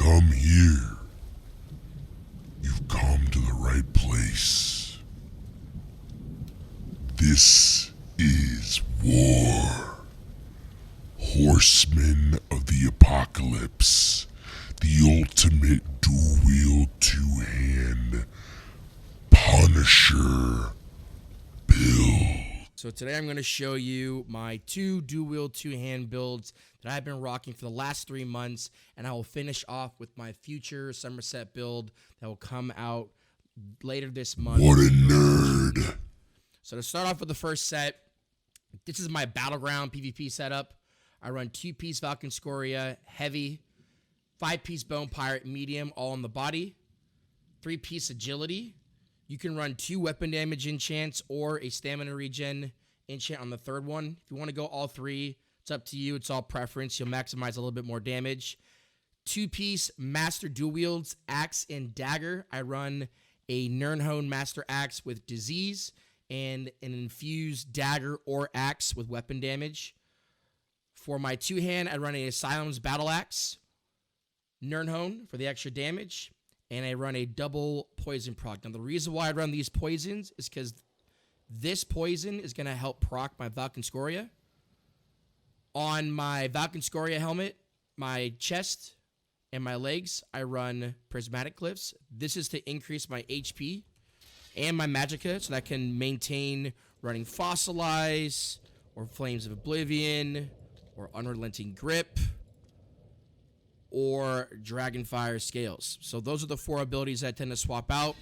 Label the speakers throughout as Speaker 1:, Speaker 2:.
Speaker 1: come here, you've come to the right place. This is war. Horsemen of the Apocalypse, the ultimate dual-wield two-hand Punisher build.
Speaker 2: So today I'm going to show you my two dual-wield two-hand builds that I've been rocking for the last 3 months, and I will finish off with my future Summerset build that will come out later this month.
Speaker 1: What a nerd!
Speaker 2: So to start off with the first set, this is my Battleground PvP setup. I run 2-piece Falcon Scoria, heavy, 5-piece Bone Pirate, medium, all on the body, 3-piece Agility. You can run 2 weapon damage enchants or a stamina regen enchant on the third one. If you want to go all 3, it's up to you. It's all preference. You'll maximize a little bit more damage. 2-piece Master Dual Wields, Axe and Dagger. I run a Nirnhone Master Axe with Disease and an infused Dagger or Axe with weapon damage. For my 2-hand, I run a Asylum's Battle Axe, Nirnhone for the extra damage, and I run a double poison proc. Now, the reason why I run these poisons is because this poison is going to help proc my Falcon Scoria. On my Falcon Scoria helmet, my chest, and my legs, I run Prismatic Glyphs. This is to increase my HP and my Magicka, so that I can maintain running Fossilize, or Flames of Oblivion, or Unrelenting Grip, or Dragonfire Scales. So those are the 4 abilities I tend to swap out.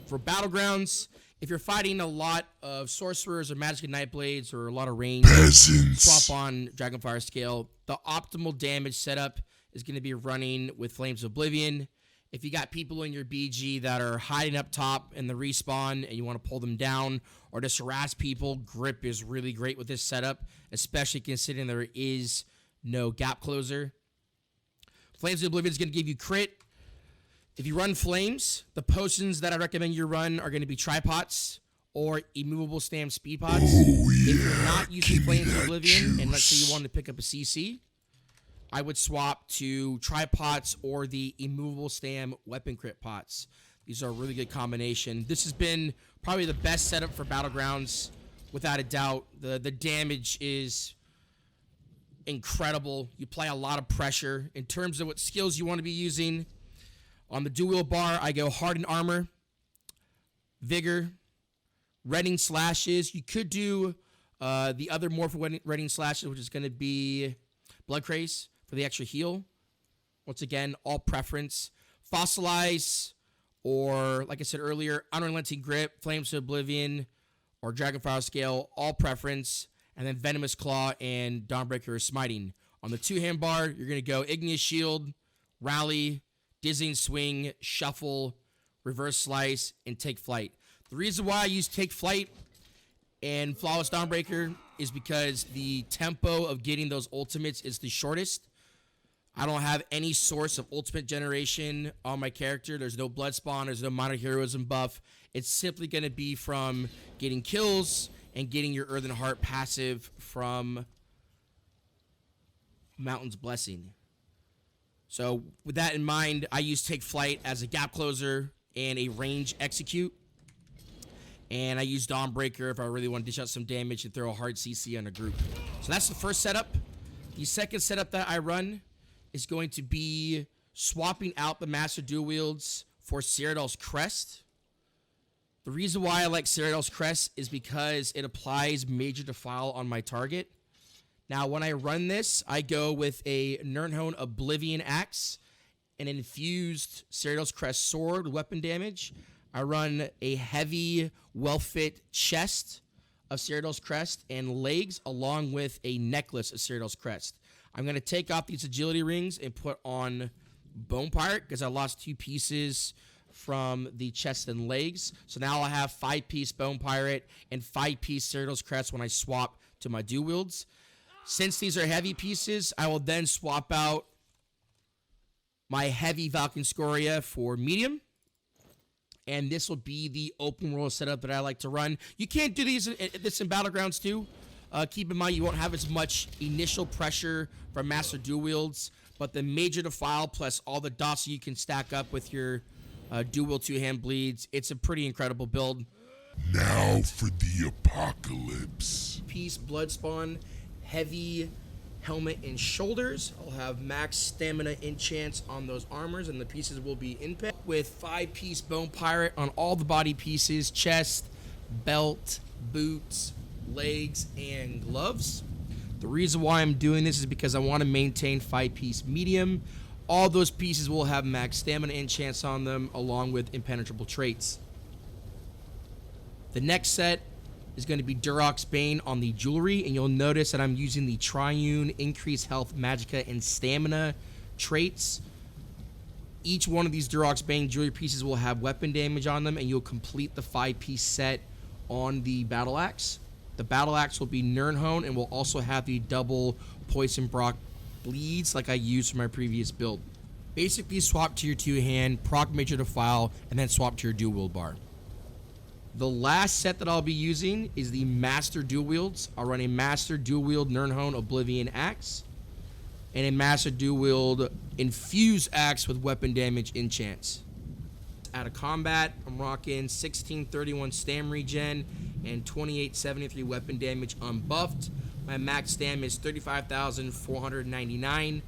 Speaker 2: For Battlegrounds, if you're fighting a lot of Sorcerers or Magic Nightblades or a lot of range, swap on Dragonfire Scale. The optimal damage setup is going to be running with Flames of Oblivion. If you got people in your BG that are hiding up top in the respawn and you want to pull them down or just harass people, Grip is really great with this setup, especially considering there is no gap closer. Flames of Oblivion is going to give you crit. If you run Flames, the potions that I recommend you run are going to be Tripods or Immovable Stam Speed Pods. If you're not using Flames of Oblivion, and let's say you wanted to pick up a CC, I would swap to Tripods or the Immovable Stam Weapon Crit Pots. These are a really good combination. This has been probably the best setup for Battlegrounds, without a doubt. The damage is incredible. You apply a lot of pressure. In terms of what skills you want to be using, on the dual wield bar, I go Hardened Armor, Vigor, Redding Slashes. You could do the other Morph Redding Slashes, which is going to be Blood Craze for the extra heal. Once again, all preference. Fossilize, or like I said earlier, Unrelenting Grip, Flames of Oblivion, or Dragonfire Scale, all preference. And then Venomous Claw and Dawnbreaker or Smiting. On the 2-hand bar, you're going to go Igneous Shield, Rally, Dizzying Swing, Shuffle, Reverse Slice, and Take Flight. The reason why I use Take Flight and Flawless Dawnbreaker is because the tempo of getting those ultimates is the shortest. I don't have any source of ultimate generation on my character. There's no blood spawn. There's no minor heroism buff. It's simply going to be from getting kills and getting your Earthen Heart passive from Mountain's Blessing. So with that in mind, I use Take Flight as a gap closer and a range execute. And I use Dawnbreaker if I really want to dish out some damage and throw a hard CC on a group. So that's the first setup. The second setup that I run is going to be swapping out the Master Dual Wields for Cyrodiil's Crest. The reason why I like Cyrodiil's Crest is because it applies Major Defile on my target. Now, when I run this, I go with a Nirnhone Oblivion Axe, an infused Cyrodiil's Crest Sword with weapon damage. I run a heavy, well-fit chest of Cyrodiil's Crest and legs, along with a necklace of Cyrodiil's Crest. I'm going to take off these agility rings and put on Bone Pirate because I lost 2 pieces from the chest and legs. So now I have 5-piece Bone Pirate and 5-piece Cyrodiil's Crest when I swap to my dual wields. Since these are heavy pieces, I will then swap out my heavy Falcon Scoria for medium. And this will be the open world setup that I like to run. You can't do this in Battlegrounds too. Keep in mind you won't have as much initial pressure from Master Dual Wields. But the Major Defile plus all the dots you can stack up with your dual two-hand bleeds, it's a pretty incredible build.
Speaker 1: Now for the apocalypse.
Speaker 2: Piece Bloodspawn, heavy helmet and shoulders. I'll have max stamina enchants on those armors, and the pieces will be in-pet with 5-piece Bone Pirate on all the body pieces, chest, belt, boots, legs, and gloves. The reason why I'm doing this is because I want to maintain 5-piece medium. All those pieces will have max stamina enchants on them, along with impenetrable traits. The next set is going to be Durok's Bane on the jewelry, and you'll notice that I'm using the Triune Increased Health, Magicka, and Stamina traits. Each one of these Durok's Bane jewelry pieces will have weapon damage on them, and you'll complete the 5-piece set on the Battle Axe. The Battle Axe will be Nirnhone and will also have the double Poison Brock bleeds like I used for my previous build. Basically swap to your two-hand, proc Major Defile, and then swap to your dual wield bar. The last set that I'll be using is the Master Dual Wields. I'll run a Master Dual Wield Nirnhone Oblivion Axe and a Master Dual Wield Infuse Axe with weapon damage enchants. Out of combat, I'm rocking 1631 Stam regen and 2873 weapon damage unbuffed. My max Stam is 35,499.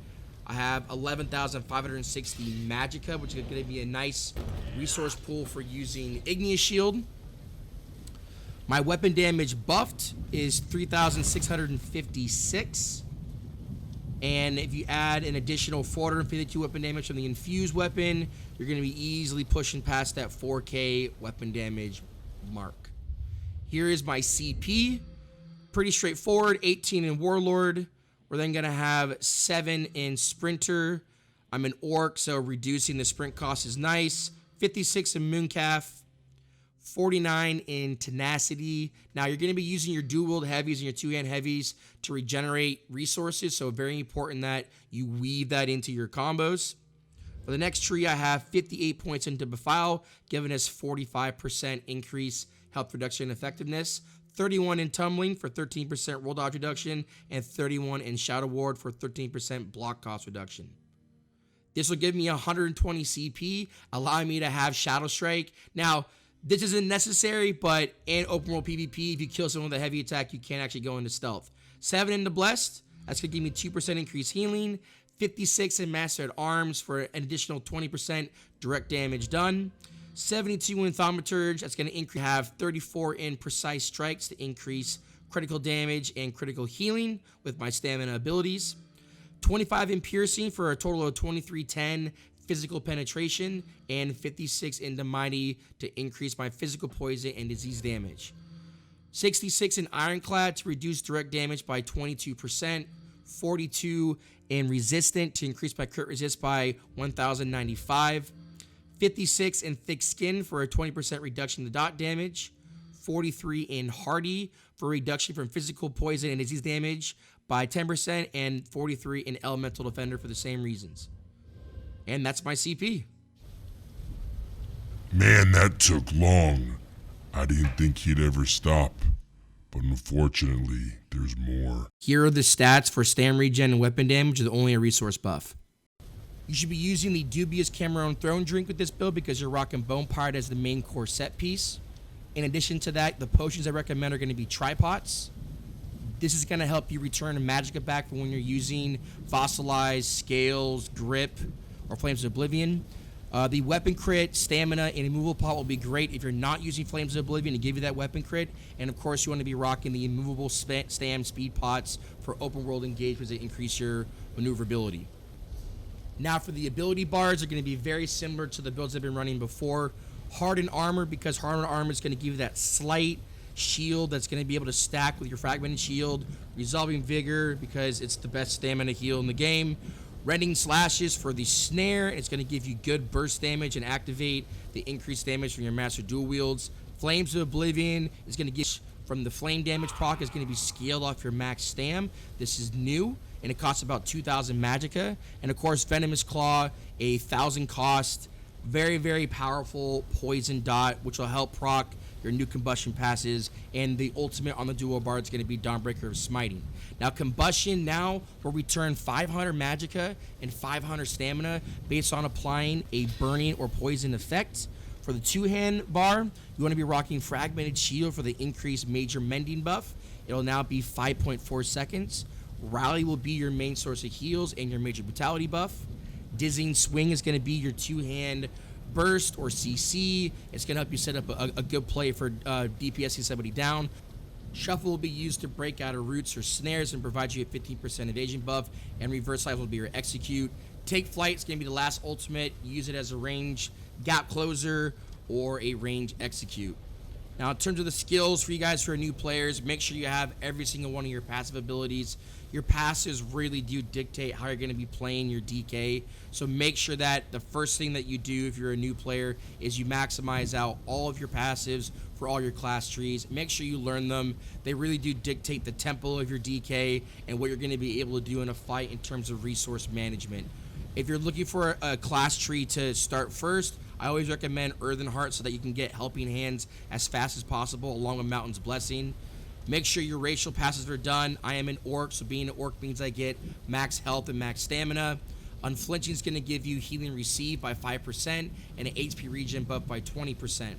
Speaker 2: I have 11,560 Magicka, which is going to be a nice resource pool for using Igneous Shield. My weapon damage buffed is 3,656. And if you add an additional 452 weapon damage from the infused weapon, you're going to be easily pushing past that 4K weapon damage mark. Here is my CP. Pretty straightforward. 18 in Warlord. We're then going to have 7 in Sprinter. I'm an Orc, so reducing the sprint cost is nice. 56 in Mooncalf. 49 in Tenacity. Now, you're going to be using your dual-wield heavies and your two-hand heavies to regenerate resources, so very important that you weave that into your combos. For the next tree, I have 58 points into Befile, giving us 45% increase health reduction and effectiveness. 31 in Tumbling for 13% roll dodge reduction, and 31 in Shadow Ward for 13% block cost reduction. This will give me 120 CP, allowing me to have Shadow Strike. Now, this isn't necessary, but in open world PvP, if you kill someone with a heavy attack, you can't actually go into stealth. 7 into Blessed, that's going to give me 2% increased healing. 56 in Master at Arms for an additional 20% direct damage done. 72 in Thaumaturge, that's going to have 34 in Precise Strikes to increase critical damage and critical healing with my stamina abilities. 25 in Piercing for a total of 2310 physical penetration, and 56 into Mighty to increase my physical poison and disease damage. 66 in Ironclad to reduce direct damage by 22%. 42 in Resistant to increase my crit resist by 1,095. 56 in Thick Skin for a 20% reduction to dot damage. 43 in Hardy for a reduction from physical poison and disease damage by 10%, and 43 in Elemental Defender for the same reasons. And that's my CP.
Speaker 1: Man, that took long. I didn't think he'd ever stop. But unfortunately, there's more.
Speaker 2: Here are the stats for Stam regen and weapon damage with only a resource buff. You should be using the Dubious Cameron Throne Drink with this build because you're rocking Bone Pirate as the main core set piece. In addition to that, the potions I recommend are going to be Tripods. This is going to help you return Magicka back for when you're using Fossilized, Scales, Grip, or Flames of Oblivion. The weapon crit, stamina, and immovable pot will be great if you're not using Flames of Oblivion to give you that weapon crit. And of course, you want to be rocking the immovable Stam speed pots for open world engagements that increase your maneuverability. Now for the ability bars, they're going to be very similar to the builds I've been running before. Hardened Armor, because Hardened Armor is going to give you that slight shield that's going to be able to stack with your Fragmented Shield. Resolving Vigor, because it's the best stamina heal in the game. Rending Slashes for the snare. It's going to give you good burst damage and activate the increased damage from your Master Dual Wields. Flames of Oblivion is going to get from the flame damage proc is going to be scaled off your max stam. This is new, and it costs about 2,000 Magicka. And of course, Venomous Claw, 1,000 cost. Very, very powerful poison dot, which will help proc your new combustion passes, and the ultimate on the dual bar is going to be Dawnbreaker of Smiting. Now combustion now will return 500 magicka and 500 stamina based on applying a burning or poison effect. For the two-hand bar, you want to be rocking Fragmented Shield for the increased major mending buff. It'll now be 5.4 seconds. Rally will be your main source of heals and your major brutality buff. Dizzying Swing is going to be your two-hand burst or CC. It's going to help you set up a good play for DPSing somebody down. Shuffle will be used to break out of roots or snares and provide you a 15% evasion buff. And Reverse Life will be your execute. Take Flight is going to be the last ultimate. Use it as a range gap closer or a range execute. Now in terms of the skills for you guys who are new players, make sure you have every single one of your passive abilities. Your passives really do dictate how you're going to be playing your DK. So make sure that the first thing that you do if you're a new player is you maximize out all of your passives for all your class trees. Make sure you learn them. They really do dictate the tempo of your DK and what you're going to be able to do in a fight in terms of resource management. If you're looking for a class tree to start first, I always recommend Earthen Heart so that you can get Helping Hands as fast as possible along with Mountain's Blessing. Make sure your racial passes are done. I am an orc, so being an orc means I get max health and max stamina. Unflinching is going to give you healing received by 5% and an HP regen buff by 20%.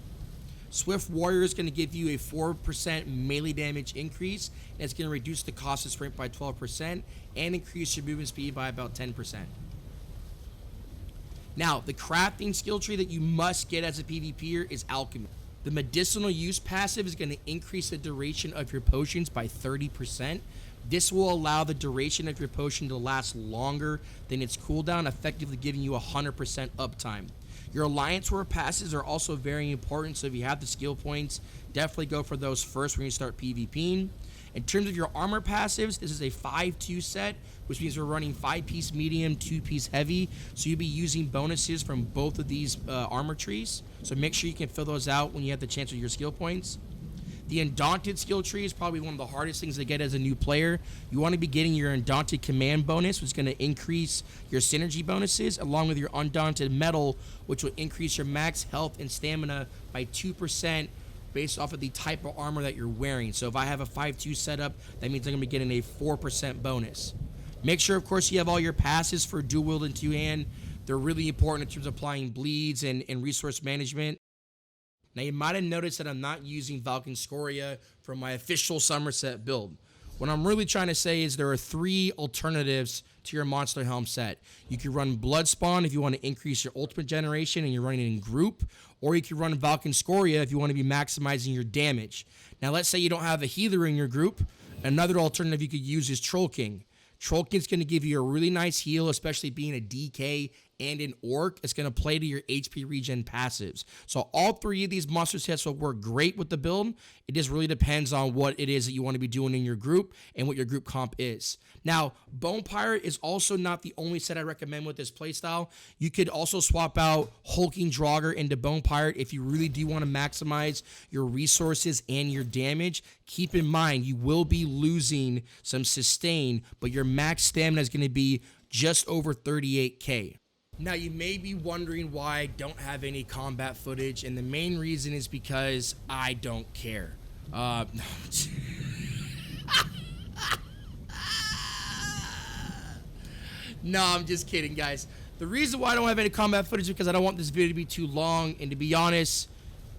Speaker 2: Swift Warrior is going to give you a 4% melee damage increase, and it's going to reduce the cost of sprint by 12% and increase your movement speed by about 10%. Now, the crafting skill tree that you must get as a PvPer is Alchemy. The medicinal use passive is going to increase the duration of your potions by 30%. This will allow the duration of your potion to last longer than its cooldown, effectively giving you 100% uptime. Your Alliance War passes are also very important, so if you have the skill points, definitely go for those first when you start PvPing. In terms of your armor passives, this is a 5-2 set, which means we're running 5-piece medium, 2-piece heavy. So you'll be using bonuses from both of these armor trees. So make sure you can fill those out when you have the chance with your skill points. The Undaunted skill tree is probably one of the hardest things to get as a new player. You want to be getting your Undaunted command bonus, which is going to increase your synergy bonuses, along with your Undaunted metal, which will increase your max health and stamina by 2%. Based off of the type of armor that you're wearing. So if I have a 5-2 setup, that means I'm going to be getting a 4% bonus. Make sure, of course, you have all your passes for dual wield and two-hand. They're really important in terms of applying bleeds and resource management. Now, you might have noticed that I'm not using Valken Scoria for my official Summerset build. What I'm really trying to say is there are 3 alternatives to your Monster Helm set. You can run Bloodspawn if you want to increase your ultimate generation and you're running it in group, or you can run Valken Scoria if you want to be maximizing your damage. Now, let's say you don't have a healer in your group. Another alternative you could use is Troll King. Troll King's going to give you a really nice heal, especially being a DK and an orc. It's going to play to your HP regen passives. So all 3 of these monster sets will work great with the build. It just really depends on what it is that you want to be doing in your group and what your group comp is. Now, Bone Pirate is also not the only set I recommend with this playstyle. You could also swap out Hulking Draugr into Bone Pirate if you really do want to maximize your resources and your damage. Keep in mind, you will be losing some sustain, but your max stamina is going to be just over 38k. Now, you may be wondering why I don't have any combat footage, and the main reason is because I don't care. No, I'm just kidding, guys. The reason why I don't have any combat footage is because I don't want this video to be too long, and to be honest,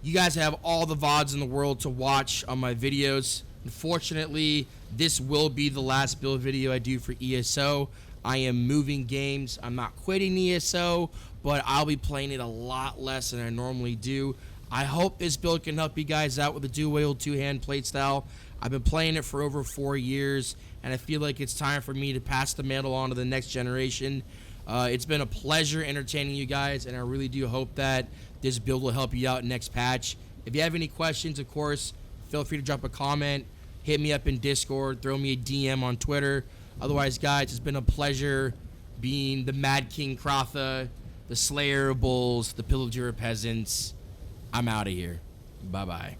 Speaker 2: you guys have all the VODs in the world to watch on my videos. Unfortunately, this will be the last build video I do for ESO. I am moving games. I'm not quitting ESO, but I'll be playing it a lot less than I normally do. I hope this build can help you guys out with the dual-wield two-hand playstyle. I've been playing it for over 4 years, and I feel like it's time for me to pass the mantle on to the next generation. It's been a pleasure entertaining you guys, and I really do hope that this build will help you out next patch. If you have any questions, of course, feel free to drop a comment, hit me up in Discord, throw me a DM on Twitter. Otherwise, guys, it's been a pleasure being the Mad King Krotha, the Slayer of Bulls, the Pillager of Peasants. I'm out of here. Bye-bye.